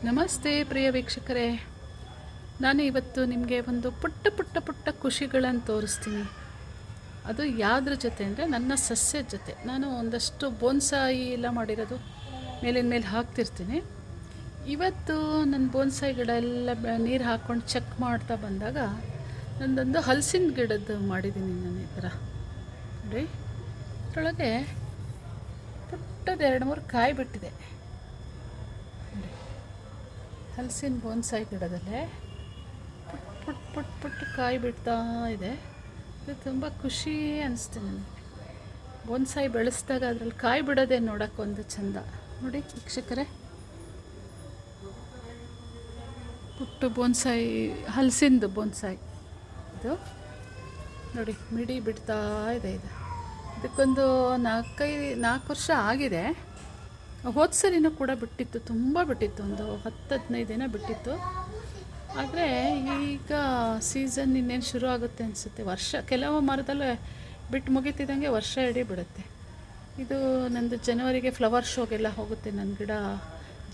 ನಮಸ್ತೆ ಪ್ರಿಯ ವೀಕ್ಷಕರೇ, ನಾನು ಇವತ್ತು ನಿಮಗೆ ಒಂದು ಪುಟ್ಟ ಪುಟ್ಟ ಪುಟ್ಟ ಖುಷಿಗಳನ್ನು ತೋರಿಸ್ತೀನಿ. ಅದು ಯಾವುದ್ರ ಜೊತೆ ಅಂದರೆ ನನ್ನ ಸಸ್ಯದ ಜೊತೆ. ನಾನು ಒಂದಷ್ಟು ಬೋನ್ಸಾಯಿ ಎಲ್ಲ ಮಾಡಿರೋದು ಮೇಲಿನ ಮೇಲೆ ಹಾಕ್ತಿರ್ತೀನಿ. ಇವತ್ತು ನನ್ನ ಬೋನ್ಸಾಯಿ ಗಿಡ ಎಲ್ಲ ನೀರು ಹಾಕ್ಕೊಂಡು ಚೆಕ್ ಮಾಡ್ತಾ ಬಂದಾಗ ನಂದೊಂದು ಹಲಸಿನ ಗಿಡದ್ದು ಮಾಡಿದ್ದೀನಿ ನಾನು. ಈ ಥರ ನೋಡಿ, ಅದರೊಳಗೆ ಪುಟ್ಟದ 2-3 ಕಾಯಿ ಬಿಟ್ಟಿದೆ. ಹಲಸಿನ ಬೋನ್ಸಾಯಿ ಗಿಡದಲ್ಲೇ ಪುಟ್ ಪುಟ್ ಪುಟ್ ಕಾಯಿ ಬಿಡ್ತಾ ಇದೆ. ಇದು ತುಂಬ ಖುಷಿ ಅನಿಸ್ತು ನನಗೆ. ಬೋನ್ಸಾಯಿ ಬೆಳೆಸಿದಾಗ ಅದರಲ್ಲಿ ಕಾಯಿ ಬಿಡೋದೇ ನೋಡೋಕ್ಕೊಂದು ಚೆಂದ. ನೋಡಿ ವೀಕ್ಷಕರೇ, ಪುಟ್ಟು ಬೋನ್ಸಾಯಿ, ಹಲಸಿಂದು ಬೋನ್ಸಾಯಿ ಇದು ನೋಡಿ, ಮಿಡಿ ಬಿಡ್ತಾ ಇದೆ. ಇದಕ್ಕೊಂದು 4 ವರ್ಷ ಆಗಿದೆ. ಹೋದ ಸರಿನೂ ಕೂಡ ಬಿಟ್ಟಿತ್ತು, ತುಂಬ ಬಿಟ್ಟಿತ್ತು, ಒಂದು 10-15 ದಿನ ಬಿಟ್ಟಿತ್ತು. ಆದರೆ ಈಗ ಸೀಸನ್ ಇನ್ನೇನು ಶುರು ಆಗುತ್ತೆ ಅನಿಸುತ್ತೆ. ಕೆಲವು ಮರದಲ್ಲೇ ಬಿಟ್ಟು ಮುಗಿತಿದ್ದಂಗೆ ವರ್ಷ ಇಡೀ ಬಿಡುತ್ತೆ. ಇದು ನಂದು ಜನವರಿಗೆ ಫ್ಲವರ್ ಶೋಗೆಲ್ಲ ಹೋಗುತ್ತೆ ನನ್ನ ಗಿಡ,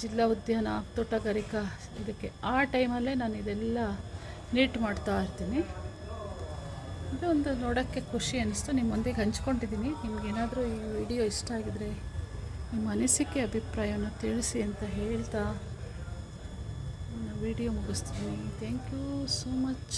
ಜಿಲ್ಲಾ ಉದ್ಯಾನ ತೋಟಗಾರಿಕಾ ಇದಕ್ಕೆ. ಆ ಟೈಮಲ್ಲೇ ನಾನು ಇದೆಲ್ಲ ನೀಟ್ ಮಾಡ್ತಾ ಇರ್ತೀನಿ. ಇದು ಒಂದು ನೋಡೋಕ್ಕೆ ಖುಷಿ ಅನ್ನಿಸ್ತು, ನಿಮ್ಮೊಂದಿಗೆ ಹಂಚ್ಕೊಂಡಿದ್ದೀನಿ. ನಿಮಗೇನಾದರೂ ಈ ವಿಡಿಯೋ ಇಷ್ಟ ಆಗಿದರೆ ನಿಮ್ಮ ಅನಿಸಿಕೆ ಅಭಿಪ್ರಾಯವನ್ನು ತಿಳಿಸಿ ಅಂತ ಹೇಳ್ತಾ ವಿಡಿಯೋ ಮುಗಿಸ್ತೀನಿ. Thank you so much.